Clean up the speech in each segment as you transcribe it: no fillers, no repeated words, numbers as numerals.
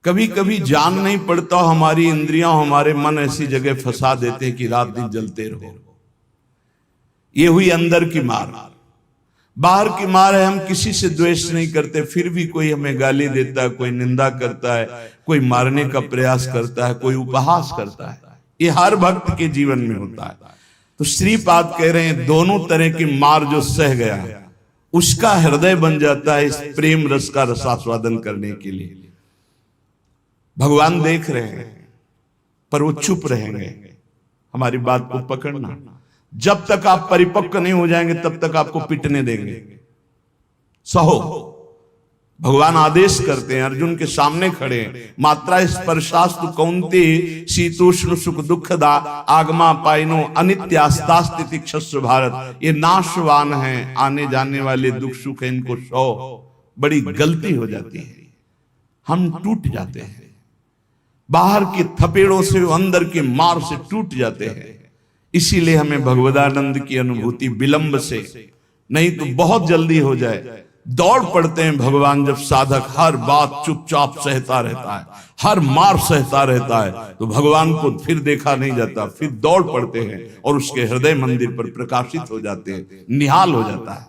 कभी कभी जान नहीं पड़ता, हमारी इंद्रियां हमारे मन ऐसी जगह फंसा देते हैं कि रात दिन जलते रहो। ये हुई अंदर की मार। बाहर की मार है, हम किसी से द्वेष नहीं करते, फिर भी कोई हमें गाली देता है, कोई निंदा करता है, कोई मारने का प्रयास करता है, कोई उपहास करता है। ये हर भक्त के जीवन में होता है। तो श्रीपाद कह रहे हैं दोनों तरह की मार जो सह गया उसका हृदय बन जाता है इस प्रेम रस का रसास्वादन करने के लिए। भगवान देख रहे हैं पर वो चुप रहेंगे। हमारी बात को पकड़ना, जब तक आप परिपक्व नहीं हो जाएंगे तब तक आपको पिटने देंगे। सहो। भगवान आदेश करते हैं, अर्जुन के सामने खड़े हैं, मात्रा स्पर्शास्तु कौन्ते शीतोष्ण सुख दुखदा आगमा पाइनो अनित्यास्तास्तिति क्षस्व भारत। ये नाशवान हैं, आने जाने वाले दुख सुख है, इनको सो। बड़ी गलती हो जाती है, हम टूट जाते हैं। बाहर के थपेड़ों से, अंदर के मार से टूट जाते हैं। इसीलिए हमें भगवदानंद की अनुभूति विलंब से नहीं तो बहुत जल्दी हो जाए। दौड़ पड़ते हैं भगवान जब साधक हर बात चुपचाप सहता रहता है, हर मार सहता रहता है, तो भगवान को फिर देखा नहीं जाता, फिर दौड़ पड़ते हैं और उसके हृदय मंदिर पर प्रकाशित हो जाते हैं, निहाल हो जाता है।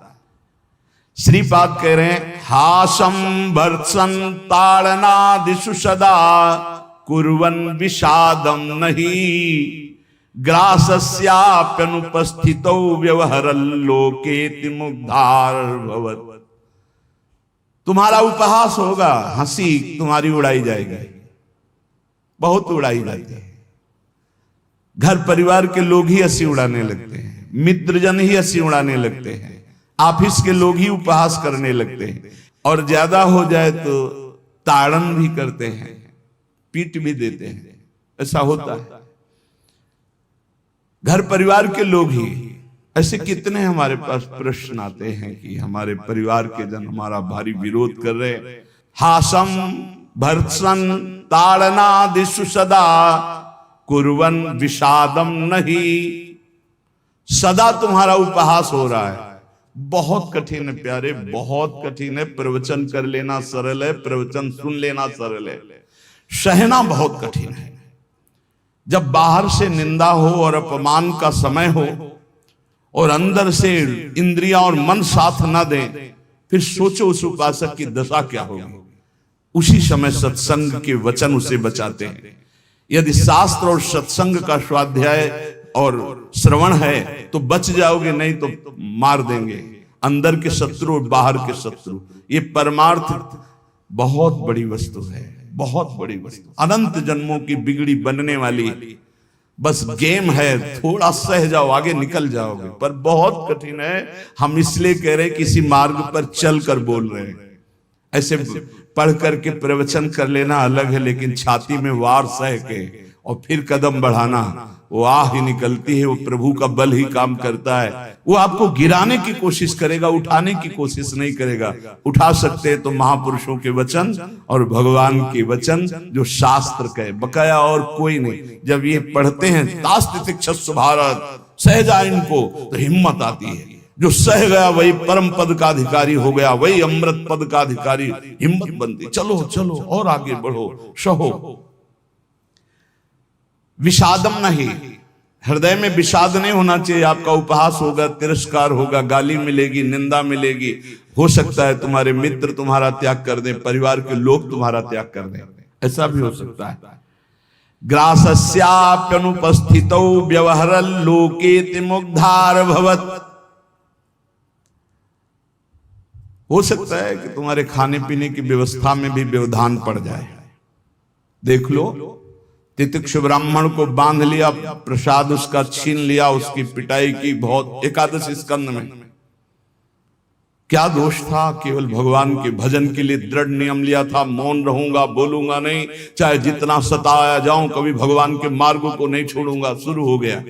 श्रीपाद कह रहे हैं हासम भर्त्सन ताड़नादिषु सदा कुर्वन् विषादम नहीं ग्रासस्याप्यनुपस्थितौ व्यवहरल्लोकेति मुग्धार भवत्। तुम्हारा उपहास होगा, हंसी तुम्हारी उड़ाई जाएगी, बहुत उड़ाई जाती है। घर परिवार के लोग ही हंसी उड़ाने लगते हैं, मित्रजन ही हंसी उड़ाने लगते हैं, ऑफिस के लोग ही उपहास करने लगते हैं, और ज्यादा हो जाए तो ताड़न भी करते हैं, पीट भी देते हैं। ऐसा होता है। घर परिवार के लोग ही ऐसे कितने हमारे पास प्रश्न आते हैं कि हमारे परिवार के जन हमारा भारी विरोध कर रहे हैं। हासम भर्त्सन ताड़नादिषु सदा कुर्वन् विषादम नहीं। सदा तुम्हारा उपहास हो रहा है। बहुत कठिन है प्यारे, बहुत कठिन है। प्रवचन कर लेना सरल है, प्रवचन सुन लेना सरल है, सहना बहुत कठिन है। जब बाहर से निंदा हो और अपमान का समय हो और अंदर से इंद्रियां और मन साथ ना दें, फिर सोचो उस उपासक की दशा क्या होगी। उसी समय सत्संग के वचन उसे बचाते हैं। यदि शास्त्र और सत्संग का स्वाध्याय और श्रवण है तो बच जाओगे, नहीं तो मार देंगे अंदर के शत्रु और बाहर के शत्रु। ये परमार्थ बहुत बड़ी वस्तु है, बहुत बड़ी वस्तु, अनंत जन्मों की बिगड़ी बनने वाली बस गेम है। थोड़ा सह जाओ, आगे निकल जाओगे, पर बहुत कठिन है। हम इसलिए कह रहे हैं किसी मार्ग पर चल कर बोल रहे हैं। ऐसे पढ़ करके प्रवचन कर लेना अलग है, लेकिन छाती में वार सह के और फिर कदम बढ़ाना, वो आह ही निकलती है। वो प्रभु का बल ही काम करता है। वो आपको गिराने की कोशिश करेगा, उठाने की कोशिश नहीं करेगा। उठा सकते हैं तो महापुरुषों के वचन और भगवान के वचन जो शास्त्र कहे, बकाया और कोई नहीं। जब ये पढ़ते हैं तास्तितिक्षस्व भारत, सह जाए इनको, तो हिम्मत आती है। जो सह गया वही परम पद का अधिकारी हो गया, वही अमृत पद का अधिकारी। हिम्मत बनती, चलो चलो और आगे बढ़ो, सहो। विषादम नहीं, हृदय में विषाद नहीं होना चाहिए। आपका उपहास होगा, तिरस्कार होगा, गाली मिलेगी, निंदा मिलेगी। हो सकता है तुम्हारे मित्र तुम्हारा त्याग कर दें, परिवार के लोग तुम्हारा त्याग कर दें, ऐसा भी हो सकता है। ग्रासस्याप्यनुपस्थितौ व्यवहरल्लोकेति मुग्धार भवत्। हो सकता है कि तुम्हारे खाने पीने की व्यवस्था में भी व्यवधान पड़ जाए। देख लो, तितिक्षु ब्राह्मण को बांध लिया, प्रसाद उसका छीन लिया, उसकी पिटाई की बहुत। एकादश स्कंद में क्या दोष था? केवल भगवान के भजन के लिए दृढ़ नियम लिया था, मौन रहूंगा, बोलूंगा नहीं, चाहे जितना सताया जाऊं, कभी भगवान के मार्गों को नहीं छोड़ूंगा। शुरू हो गया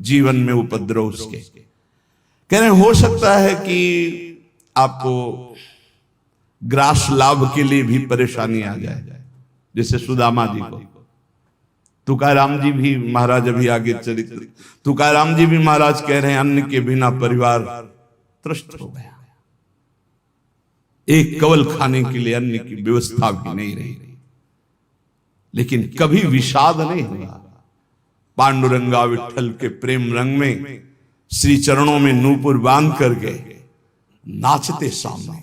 जीवन में उपद्रव उसके। कह रहे हो सकता है कि आपको ग्रास लाभ के लिए भी परेशानी आ जाए, जैसे सुदामा जी को। तुकाराम जी भी महाराज, अभी आगे चरित्र, तुकाराम जी भी महाराज कह रहे हैं अन्न के बिना परिवार त्रस्त हो गया, एक कवल खाने के लिए अन्न की व्यवस्था भी नहीं रही। लेकिन कभी विषाद नहीं हुआ। पांडुरंगा विठल के प्रेम रंग में श्री चरणों में नूपुर बांध करके नाचते सामने,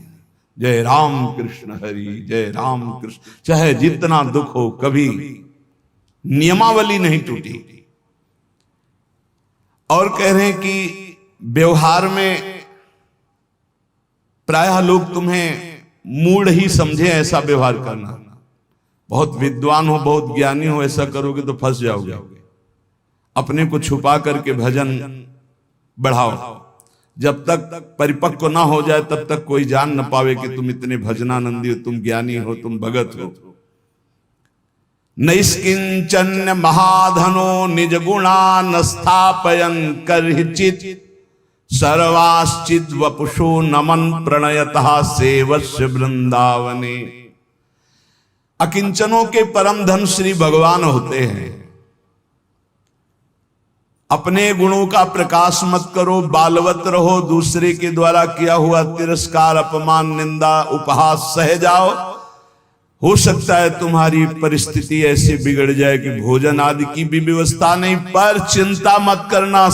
जय राम कृष्ण हरि, जय राम कृष्ण। चाहे जितना दुख हो, कभी नियमावली नहीं टूटी। और कह रहे हैं कि व्यवहार में प्रायः लोग तुम्हें मूढ़ ही समझे ऐसा व्यवहार करना। बहुत विद्वान हो, बहुत ज्ञानी हो, ऐसा करोगे तो फंस जाओगे। अपने को छुपा करके भजन बढ़ाओ। जब तक परिपक्व ना हो जाए तब तक कोई जान न पावे कि तुम इतने भजनानंदी हो, तुम ज्ञानी हो, तुम भगत हो। नैष्किंचन महाधनो निज गुणा न स्थापयन करहिचित, सर्वाश्चित वपुषो नमन प्रणयतः सेवस्य वृंदावने। अकिंचनों के परम धन श्री भगवान होते हैं। अपने गुणों का प्रकाश मत करो, बालवत रहो, दूसरे के द्वारा किया हुआ तिरस्कार, अपमान, निंदा, उपहास सह जाओ। हो सकता है तुम्हारी परिस्थिति ऐसी बिगड़ जाए कि भोजन आदि की भी व्यवस्था नहीं, पर चिंता मत करना,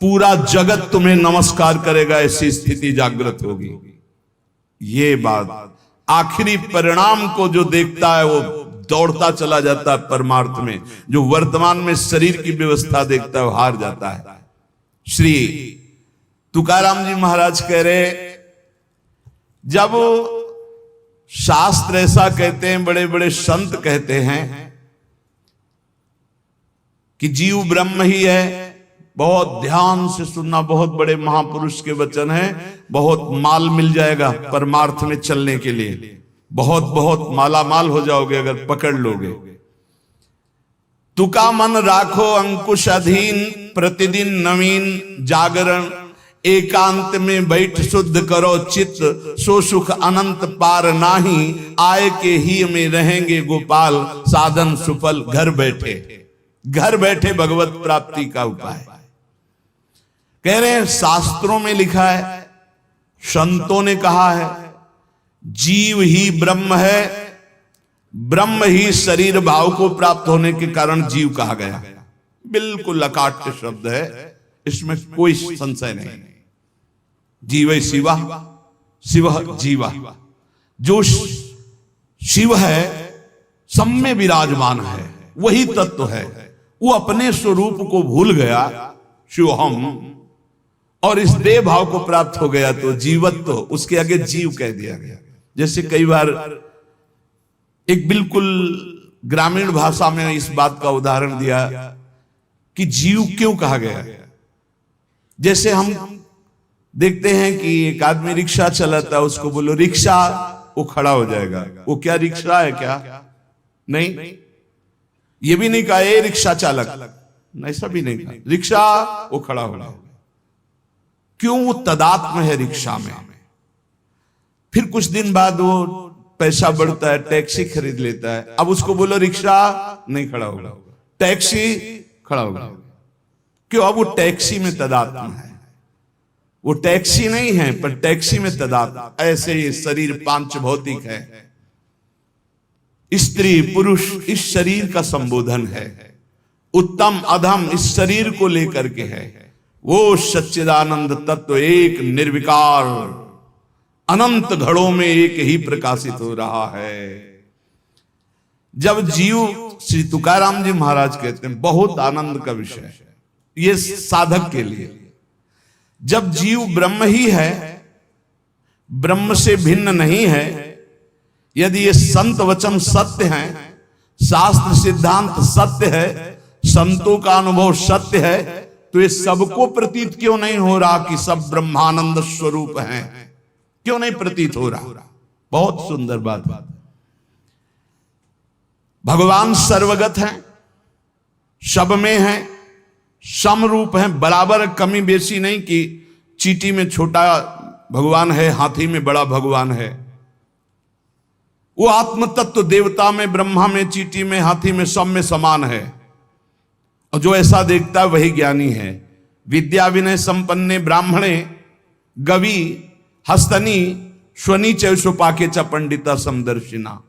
पूरा जगत तुम्हें नमस्कार करेगा, ऐसी स्थिति जागृत होगी। ये बात आखिरी परिणाम को जो देखता है वो दौड़ता चला जाता है परमार्थ में। जो वर्तमान में शरीर की व्यवस्था देखता है वो हार जाता है। श्री तुकाराम जी महाराज कह रहे, जब शास्त्र ऐसा कहते हैं, बड़े बड़े संत कहते हैं कि जीव ब्रह्म ही है, बहुत ध्यान से सुनना, बहुत बड़े महापुरुष के वचन हैं, बहुत माल मिल जाएगा परमार्थ में चलने के लिए, बहुत बहुत माला माल हो जाओगे अगर पकड़ लोगे। तुका मन राखो अंकुश अधीन, प्रतिदिन नवीन जागरण, एकांत में बैठ शुद्ध करो चित्त, सो सुख अनंत पार नाही, आय के ही में रहेंगे गोपाल, साधन सुफल घर बैठे। घर बैठे भगवत प्राप्ति का उपाय कह रहे हैं। शास्त्रों में लिखा है, संतों ने कहा है, जीव ही ब्रह्म है, ब्रह्म ही शरीर भाव को प्राप्त होने के कारण जीव कहा गया। बिल्कुल अकाट्य शब्द है, इसमें कोई संशय नहीं। जीव शिवा, शिव जीवा। जो शिव है सब में विराजमान है, वही तत्व है। वो अपने स्वरूप को भूल गया, शिवहम, और इस देह भाव को प्राप्त हो गया तो जीवत्व, उसके आगे जीव कह दिया गया। जैसे कई बार एक बिल्कुल ग्रामीण भाषा में इस बात का उदाहरण दिया कि जीव क्यों कहा गया। जैसे हम देखते हैं कि एक आदमी रिक्शा चलाता है, उसको बोलो रिक्शा, वो खड़ा हो जाएगा। वो क्या रिक्शा है क्या? नहीं। ये भी नहीं कहा ए रिक्शा चालक, ऐसा भी नहीं कहा, रिक्शा, वो खड़ा हो जाएगा। क्यों? वो तदात्म है रिक्शा में। फिर कुछ दिन बाद वो पैसा बढ़ता है, टैक्सी खरीद लेता है, अब उसको बोलो रिक्शा, नहीं खड़ा होगा, टैक्सी खड़ा होगा। क्यों? अब वो टैक्सी में तदात्म है। वो टैक्सी नहीं है पर टैक्सी में तदात्म। ऐसे ये शरीर पांच भौतिक है, स्त्री पुरुष इस शरीर का संबोधन है, उत्तम अधम इस शरीर को लेकर के है। वो सच्चिदानंद तत्व एक निर्विकार अनंत घड़ों में एक ही प्रकाशित हो रहा है। जब जीव, श्री तुकाराम जी महाराज कहते हैं, बहुत आनंद का विषय है ये साधक के लिए। जब जीव ब्रह्म ही है, ब्रह्म से भिन्न नहीं है, यदि ये संत वचन सत्य हैं, शास्त्र सिद्धांत सत्य है, संतों का अनुभव सत्य है, तो ये सबको प्रतीत क्यों नहीं हो रहा कि सब ब्रह्मानंद स्वरूप हैं? क्यों नहीं प्रतीत हो रहा? बहुत सुंदर बात। भगवान सर्वगत हैं, सब में हैं, समरूप हैं, बराबर कमी बेसी नहीं कि चींटी में छोटा भगवान है, हाथी में बड़ा भगवान है। वो आत्म तत्व देवता में, ब्रह्मा में, चींटी में, हाथी में, सब में समान है। और जो ऐसा देखता है वही ज्ञानी है। विद्या विनय संपन्ने ब्राह्मणे गवि हस्तनी स्वनी चौपाके च पंडिता समदर्शिना।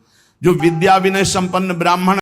जो विद्या विनय संपन्न ब्राह्मण